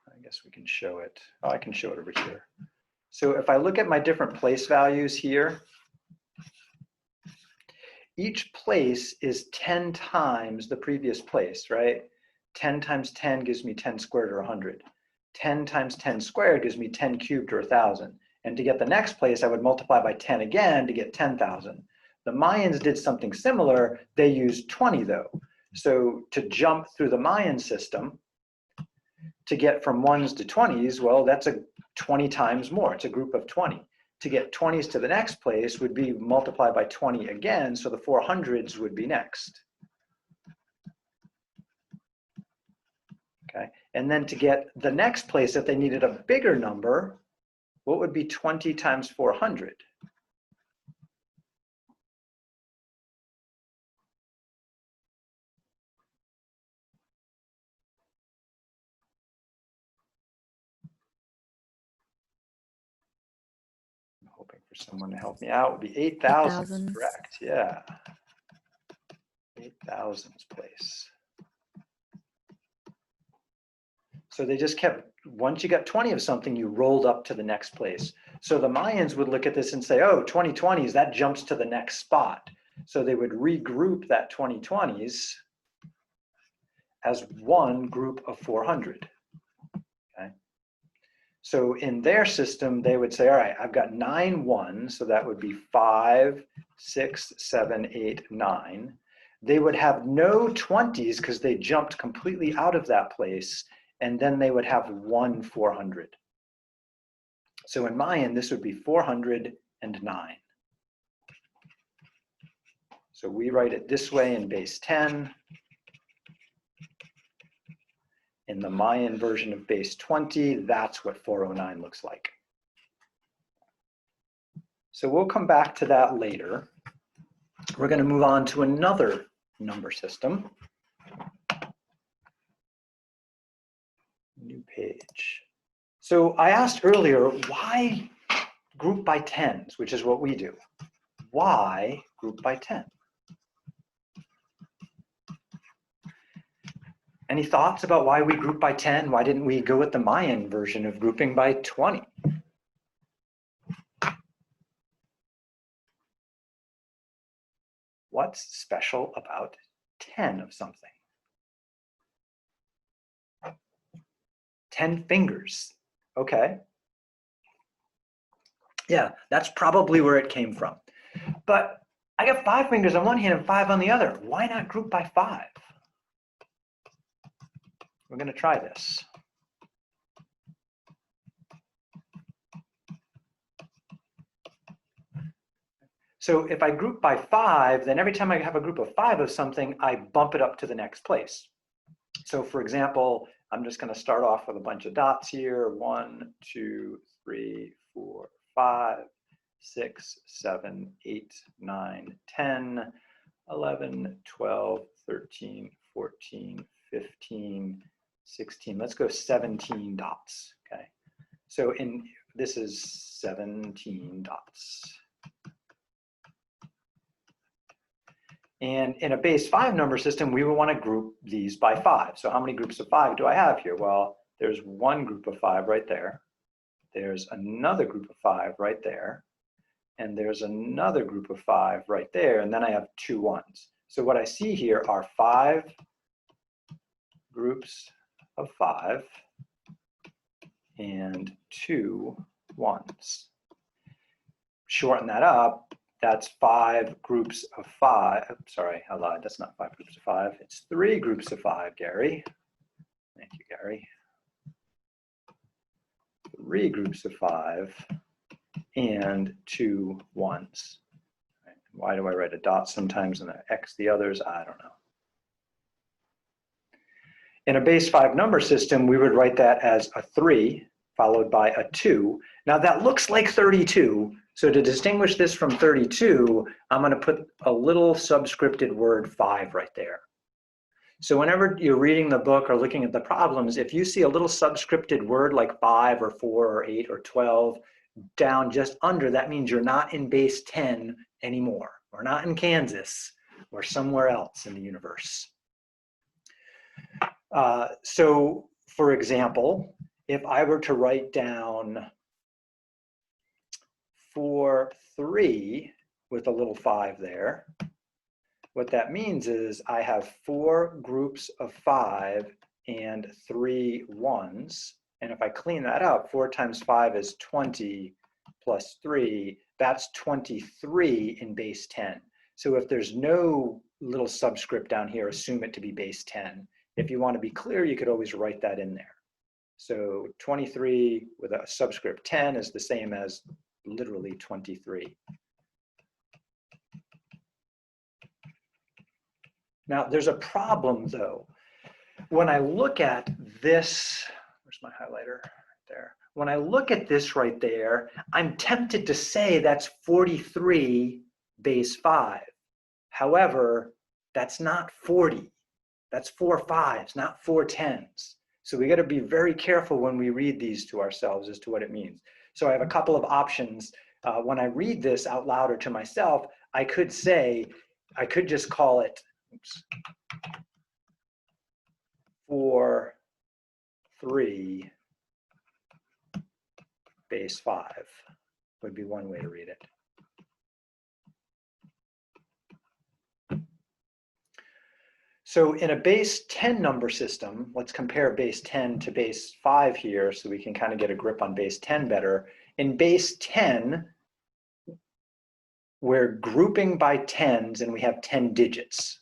I guess we can show it. Oh, I can show it over here. So if I look at my different place values here, each place is 10 times the previous place, right? 10 times 10 gives me 10 squared or 100. 10 times 10 squared gives me 10 cubed or 1,000. And to get the next place, I would multiply by 10 again to get 10,000. The Mayans did something similar. They used 20 though. So to jump through the Mayan system, to get from 1s to 20s, well, that's a 20 times more. It's a group of 20. To get 20s to the next place would be multiplied by 20 again, so the 400s would be next. Okay, and then to get the next place, if they needed a bigger number, what would be 20 times 400? I'm hoping for someone to help me out. It would be 8,000, correct? Yeah, 8,000's place. So they just kept, once you got 20 of something, you rolled up to the next place. So the Mayans would look at this and say, oh, 2020s, that jumps to the next spot. So they would regroup that 2020s as one group of 400. Okay. So in their system, they would say, all right, I've got 9 ones, so that would be 5, 6, 7, 8, 9. They would have no 20s because they jumped completely out of that place, and then they would have 1 400. So in Mayan, this would be 409. So we write it this way in base 10. In the Mayan version of base 20, that's what 409 looks like. So we'll come back to that later. We're going to move on to another number system. New page. So I asked earlier, why group by tens, which is what we do? Why group by 10? Any thoughts about why we group by 10? Why didn't we go with the Mayan version of grouping by 20? What's special about 10 of something? 10 fingers, okay. Yeah, that's probably where it came from. But I got 5 fingers on one hand and 5 on the other. Why not group by 5? We're going to try this. So if I group by 5, then every time I have a group of 5 of something, I bump it up to the next place. So for example, I'm just going to start off with a bunch of dots here. 1, 2, 3, 4, 5, 6, 7, 8, 9, 10, 11, 12, 13, 14, 15, 16. Let's go 17 dots. Okay. So this is 17 dots. And in a base 5 number system, we would want to group these by 5. So how many groups of 5 do I have here? Well, there's one group of 5 right there. There's another group of 5 right there. And there's another group of 5 right there. And then I have 2 ones. So what I see here are 5 groups of 5 and 2 ones. Shorten that up. That's 5 groups of 5. Sorry, I lied. That's not 5 groups of 5. It's 3 groups of 5, Gary. Thank you, Gary. 3 groups of 5 and 2 ones. Why do I write a dot sometimes and an X the others? I don't know. In a base 5 number system, we would write that as a 3 followed by a 2. Now that looks like 32. So to distinguish this from 32, I'm going to put a little subscripted word 5 right there. So whenever you're reading the book or looking at the problems, if you see a little subscripted word like 5 or 4 or 8 or 12 down just under, that means you're not in base 10 anymore. We're not in Kansas. We're somewhere else in the universe. So for example, if I were to write down 4, 3 with a little 5 there, what that means is I have 4 groups of 5 and 3 ones. And if I clean that up, 4 times 5 is 20 plus 3. That's 23 in base 10. So if there's no little subscript down here, assume it to be base 10. If you want to be clear, you could always write that in there. So 23 with a subscript 10 is the same as literally 23. Now, there's a problem, though. When I look at this, where's my highlighter? Right there. When I look at this right there, I'm tempted to say that's 43 base 5. However, that's not 40. That's 4 5s, not 4 10s. So we got to be very careful when we read these to ourselves as to what it means. So I have a couple of options. When I read this out loud or to myself, I could say, I could just call it, oops, 4 3 base 5 would be one way to read it. So in a base 10 number system, let's compare base 10 to base 5 here so we can kind of get a grip on base 10 better. In base 10, we're grouping by 10s and we have 10 digits.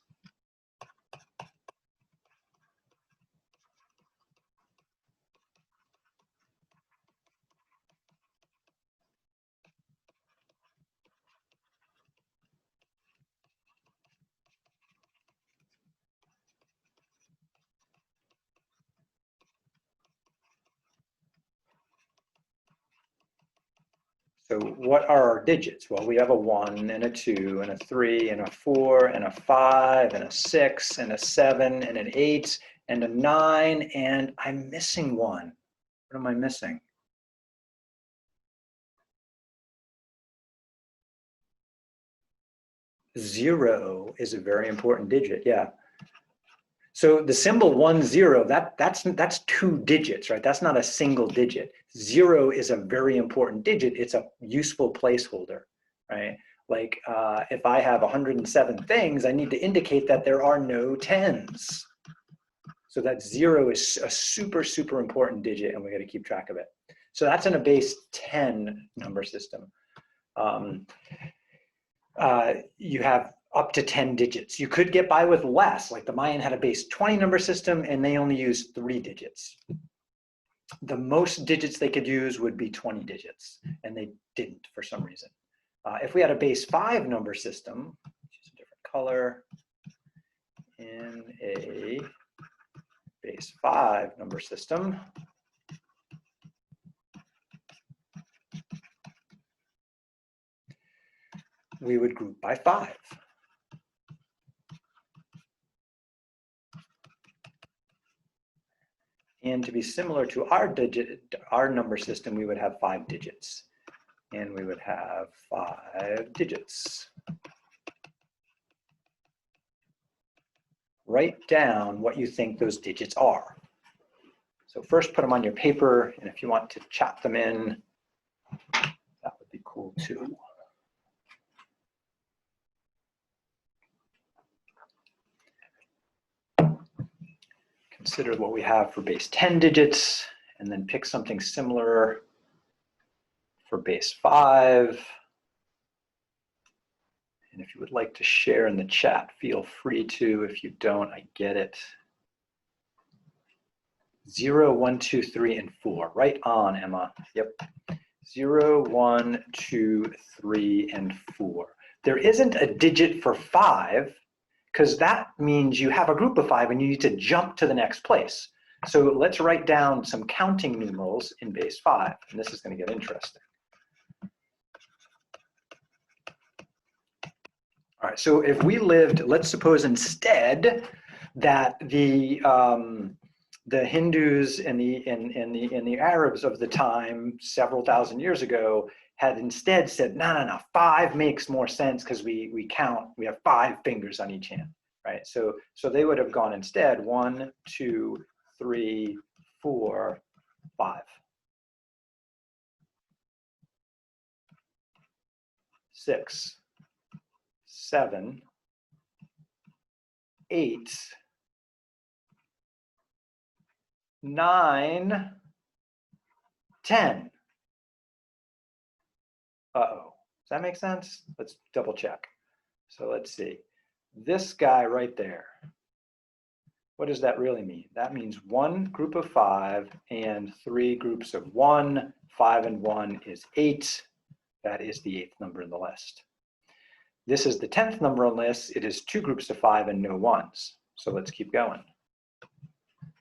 So what are our digits? Well, we have a 1 and a 2 and a 3 and a 4 and a 5 and a 6 and a 7 and an 8 and a 9, and I'm missing one. What am I missing? Zero is a very important digit, yeah. So the symbol 1 0, that's 2 digits, right? That's not a single digit. 0 is a very important digit. It's a useful placeholder, right? Like if I have 107 things, I need to indicate that there are no 10s. So that 0 is a super, super important digit, and we got to keep track of it. So that's in a base 10 number system. You have up to 10 digits. You could get by with less, like the Mayan had a base 20 number system and they only used 3 digits. The most digits they could use would be 20 digits, and they didn't for some reason. If we had a base 5 number system, choose a different color, in a base 5 number system, we would group by 5. And to be similar to our number system, we would have 5 digits. And we would have 5 digits. Write down what you think those digits are. So first put them on your paper, and if you want to chat them in, that would be cool too. Consider what we have for base 10 digits, and then pick something similar for base 5. And if you would like to share in the chat, feel free to. If you don't, I get it. 0, 1, 2, 3, and 4. Right on, Emma. Yep. 0, 1, 2, 3, and 4. There isn't a digit for 5, because that means you have a group of 5 and you need to jump to the next place. So let's write down some counting numerals in base 5, and this is going to get interesting. All right, so if we lived, let's suppose instead that the Hindus and the Arabs of the time, several thousand years ago, had instead said, no, 5 makes more sense because we count, we have 5 fingers on each hand, right? So they would have gone instead 1, 2, 3, 4, 5. 6, 7, 8, 9, 10. Uh-oh. Does that make sense? Let's double check. So let's see. This guy right there, what does that really mean? That means 1 group of 5 and 3 groups of 1. 5 and 1 is 8. That is the 8th number in the list. This is the 10th number on the list. It is 2 groups of 5 and no 1s. So let's keep going.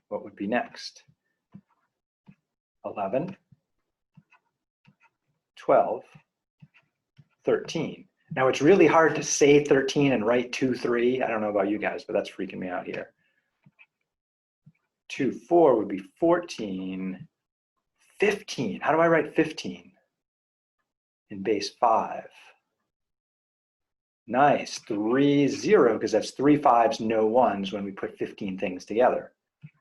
What would be next? 11, 12, 13. Now it's really hard to say 13 and write 2, 3. I don't know about you guys, but that's freaking me out here. 2, 4 would be 14. 15. How do I write 15 in base 5? Nice. 3, 0, because that's 3 5s, no 1s when we put 15 things together.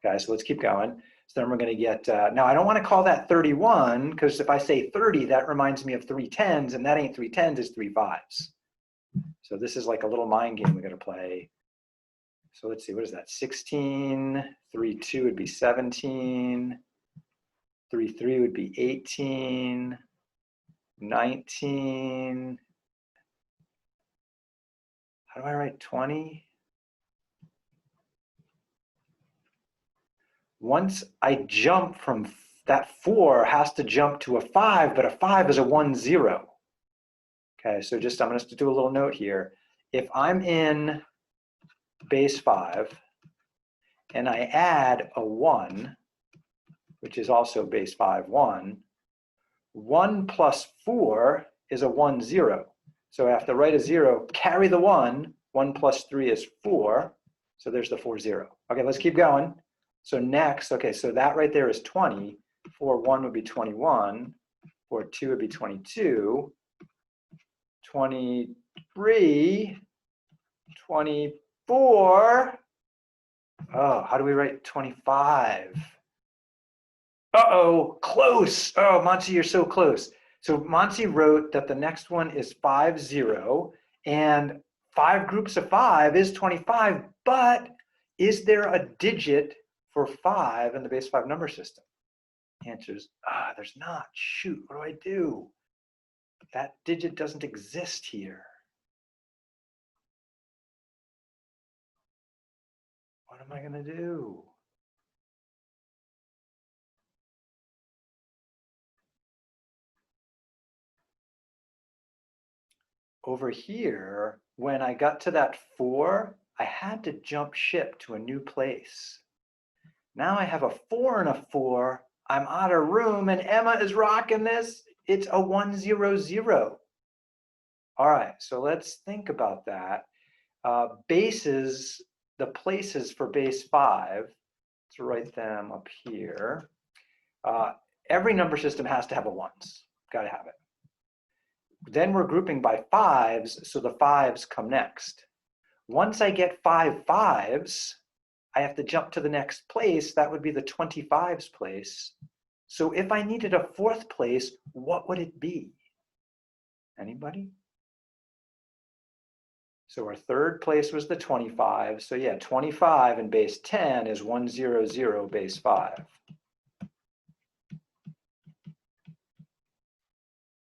Okay, so let's keep going. So then we're going to get, now I don't want to call that 31, because if I say 30, that reminds me of 3 10s, and that ain't 3 10s, it's 3 5s. So this is like a little mind game we're going to play. So let's see, what is that? 16, 3 2 would be 17, 3 3 would be 18, 19. How do I write 20? Once I jump from that 4 has to jump to a 5, but a 5 is a 1 0. Okay, so just I'm going to do a little note here. If I'm in base 5 and I add a 1, which is also base 5 1, 1 plus 4 is a 1 0. So I have to write a 0, carry the 1. 1 plus 3 is 4. So there's the 4 0. Okay, let's keep going. So next, okay, so that right there is 20. 4 1 would be 21. 4 2 would be 22. 23. 24. Oh, how do we write 25? Uh-oh, close. Oh, Monty, you're so close. So Monty wrote that the next one is 5 0, and 5 groups of 5 is 25, but is there a digit for 5 in the base 5 number system? Answer is, there's not. Shoot, what do I do? That digit doesn't exist here. What am I going to do? over here, when I got to that 4, I had to jump ship to a new place. Now I have a 4 and a 4. I'm out of room, and Emma is rocking this. It's a 1, 0, 0. All right, so let's think about that. Bases, the places for base 5, let's write them up here. Every number system has to have a 1s. Got to have it. Then we're grouping by 5s, so the 5s come next. Once I get 5 5s, I have to jump to the next place. That would be the 25s place. So if I needed a 4th place, what would it be? Anybody? So our 3rd place was the 25. So yeah, 25 in base 10 is 1, 0, 0 base 5.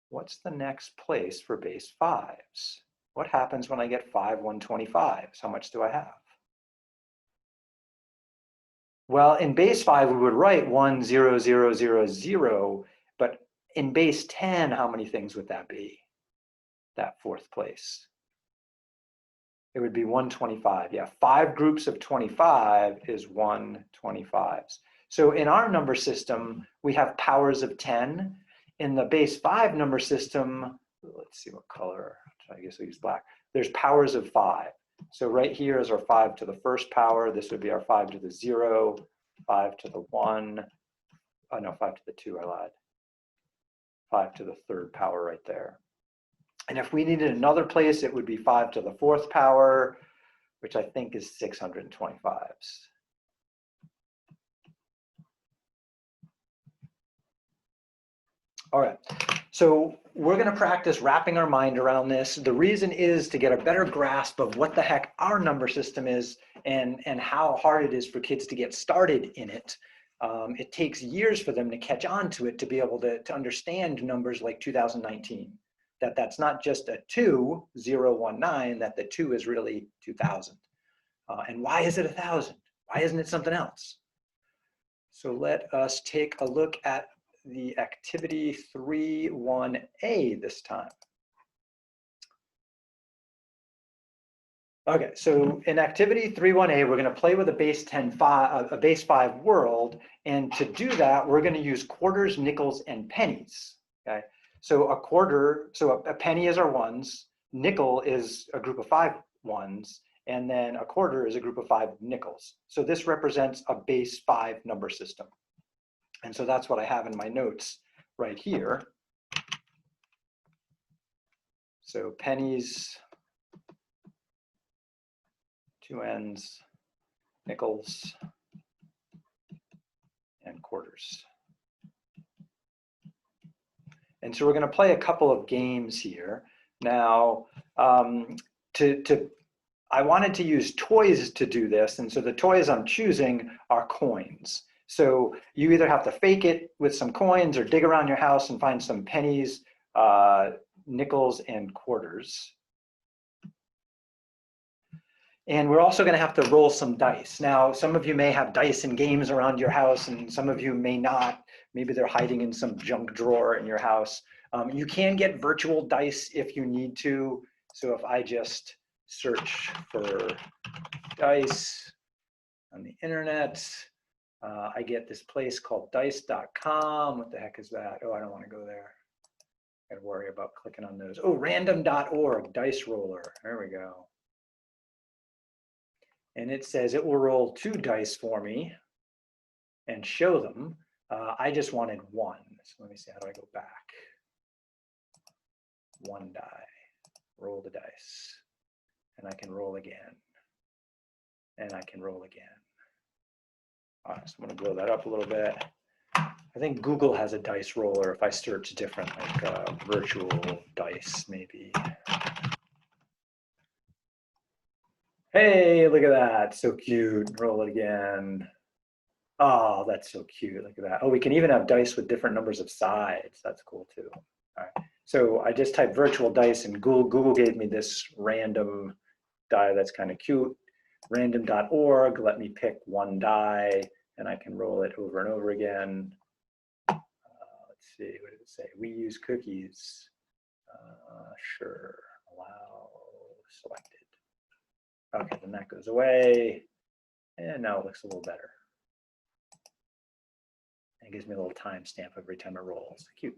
What's the next place for base 5s? What happens when I get 5, 1, 25s? How much do I have? Well, in base 5, we would write 1, 0, 0, 0, 0, but in base 10, how many things would that be? That 4th place. It would be 125. Yeah, 5 groups of 25 is 125s. So in our number system, we have powers of 10. In the base 5 number system, let's see what color, I guess we use black. There's powers of 5. So right here is our 5 to the 1st power. This would be our 5 to the 0, 5 to the 1. Oh no, 5 to the 2, I lied. 5 to the 3rd power right there. And if we needed another place, it would be 5 to the 4th power, which I think is 625s. All right, so we're going to practice wrapping our mind around this. The reason is to get a better grasp of what the heck our number system is and how hard it is for kids to get started in it. It takes years for them to catch on to it to be able to understand numbers like 2019. That's not just a 2, 0, 1, 9, that the 2 is really 2000. And why is it 1000? Why isn't it something else? So let us take a look at the activity 3.1a this time. Okay, so in activity 3.1a, we're going to play with a base 5 world, and to do that, we're going to use quarters, nickels, and pennies. Okay, so a quarter, so a penny is our 1s, nickel is a group of 5 1s, and then a quarter is a group of 5 nickels. So this represents a base 5 number system. And so that's what I have in my notes right here. So pennies, 2 ends, nickels, and quarters. And so we're going to play a couple of games here. Now, I wanted to use toys to do this, and so the toys I'm choosing are coins. So you either have to fake it with some coins or dig around your house and find some pennies, nickels, and quarters. And we're also going to have to roll some dice. Now, some of you may have dice and games around your house, and some of you may not. Maybe they're hiding in some junk drawer in your house. You can get virtual dice if you need to. So if I just search for dice on the internet, I get this place called dice.com. What the heck is that? Oh, I don't want to go there. I gotta worry about clicking on those. Oh, random.org, dice roller. There we go. And it says it will roll 2 dice for me and show them. I just wanted 1. So let me see, how do I go back? 1 die, roll the dice. And I can roll again. And I can roll again. All right, so I'm gonna blow that up a little bit. I think Google has a dice roller if I search different, like virtual dice maybe. Hey, look at that, so cute. Roll it again. Oh, that's so cute, look at that. Oh, we can even have dice with different numbers of sides. That's cool too. All right, so I just typed virtual dice and Google gave me this random die that's kind of cute. Random.org, let me pick 1 die and I can roll it over and over again. Let's see, what did it say? We use cookies. Sure, Allow selected. Okay, then that goes away. And now it looks a little better. It gives me a little timestamp every time it rolls. Cute.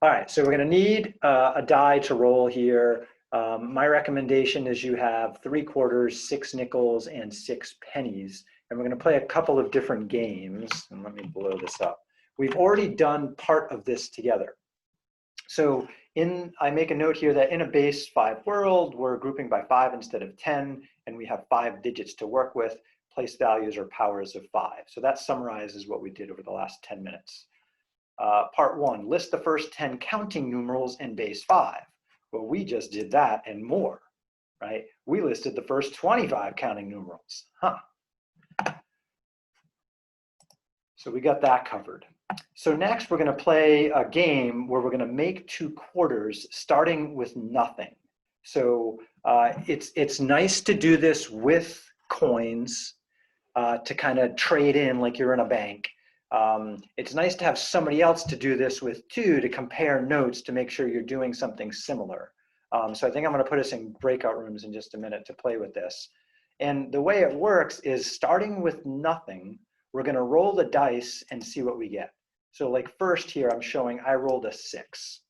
All right, so we're going to need a die to roll here. My recommendation is you have 3/4, 6 nickels, and 6 pennies. And we're going to play a couple of different games. And let me blow this up. We've already done part of this together. So I make a note here that in a base 5 world, we're grouping by 5 instead of 10, and we have 5 digits to work with. Place values are powers of 5. So that summarizes what we did over the last 10 minutes. Part 1, list the first 10 counting numerals in base 5. Well, we just did that and more, right? We listed the first 25 counting numerals. So we got that covered. So next we're going to play a game where we're going to make 2/4 starting with nothing. So it's nice to do this with coins to kind of trade in like you're in a bank. It's nice to have somebody else to do this with too, to compare notes to make sure you're doing something similar. So I think I'm going to put us in breakout rooms in just a minute to play with this. And the way it works is starting with nothing, we're going to roll the dice and see what we get. So like first here, I'm showing I rolled a 6.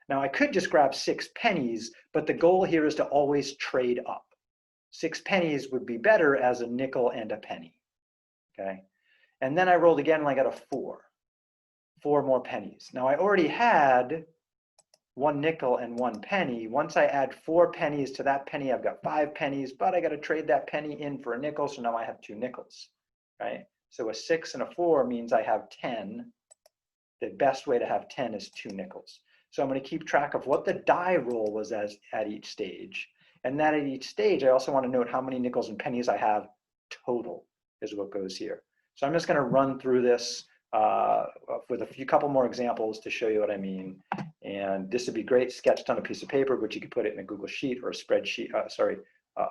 Now I could just grab 6 pennies, but the goal here is to always trade up. 6 pennies would be better as a nickel and a penny, okay? And then I rolled again and I got a 4. 4 more pennies. Now I already had 1 nickel and 1 penny. Once I add 4 pennies to that penny, I've got 5 pennies, but I got to trade that penny in for a nickel, so now I have 2 nickels, right? So a 6 and a 4 means I have 10. The best way to have 10 is 2 nickels. So I'm going to keep track of what the die roll was at each stage. And then at each stage, I also want to note how many nickels and pennies I have total is what goes here. So I'm just going to run through this with a couple more examples to show you what I mean. And this would be great sketched on a piece of paper, but you could put it in a Google Sheet or a spreadsheet, a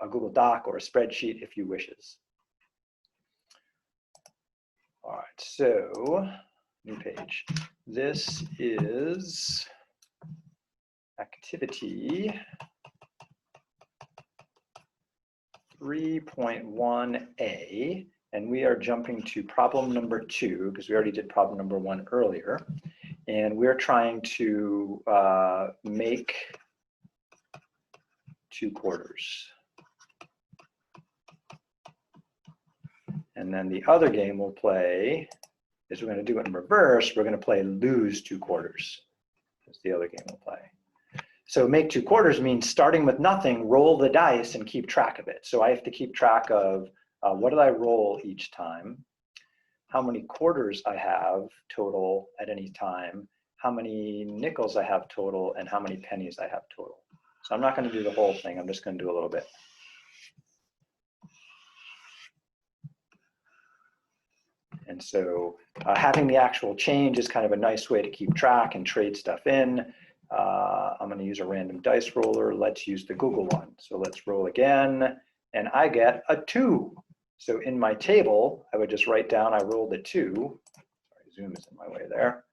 Google Doc or a spreadsheet if you wishes. All right, so new page. This is activity 3.1a, and we are jumping to problem number 2 because we already did problem number 1 earlier. And we're trying to make 2/4. And then the other game we'll play is we're going to do it in reverse. We're going to play lose 2/4. That's the other game we'll play. So make 2/4 means starting with nothing, roll the dice and keep track of it. So I have to keep track of what did I roll each time, how many quarters I have total at any time, how many nickels I have total, and how many pennies I have total. So I'm not going to do the whole thing. I'm just going to do a little bit. And so having the actual change is kind of a nice way to keep track and trade stuff in. I'm going to use a random dice roller. Let's use the Google one. So let's roll again, and I get a 2. So in my table, I would just write down I rolled a 2. Sorry, Zoom is in my way there.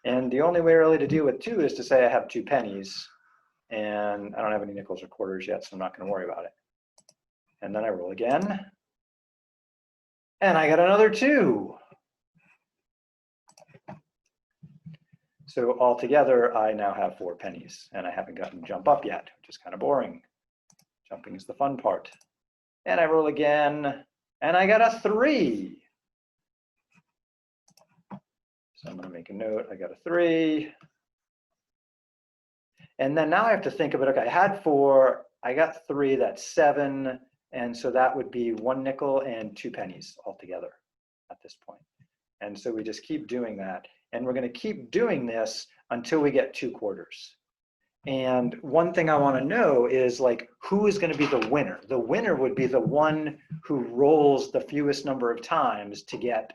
And the only way really to deal with 2 is to say I have 2 pennies, and I don't have any nickels or quarters yet, so I'm not going to worry about it. And then I roll again, and I got another 2. So altogether, I now have 4 pennies, and I haven't gotten jump up yet, which is kind of boring. Jumping is the fun part. And I roll again, and I got a 3. So I'm going to make a note. I got a 3. And then now I have to think of it. Okay, I had 4. I got 3. That's 7. And so that would be 1 nickel and 2 pennies altogether at this point. And so we just keep doing that. And we're going to keep doing this until we get 2/4. And one thing I want to know is, like, who is going to be the winner? The winner would be the one who rolls the fewest number of times to get,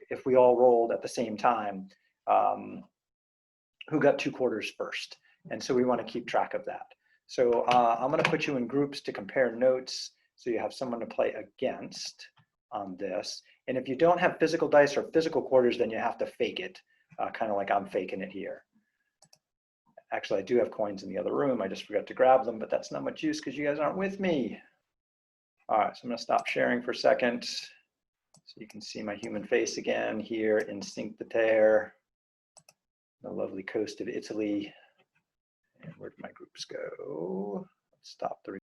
if we all rolled at the same time, who got 2/4 first. And so we want to keep track of that. So I'm going to put you in groups to compare notes, so you have someone to play against on this. And if you don't have physical dice or physical quarters, then you have to fake it, kind of like I'm faking it here. Actually, I do have coins in the other room. I just forgot to grab them, but that's not much use because you guys aren't with me. All right, so I'm going to stop sharing for a second so you can see my human face again here in Cinque Terre, the lovely coast of Italy. And where did my groups go? Let's stop the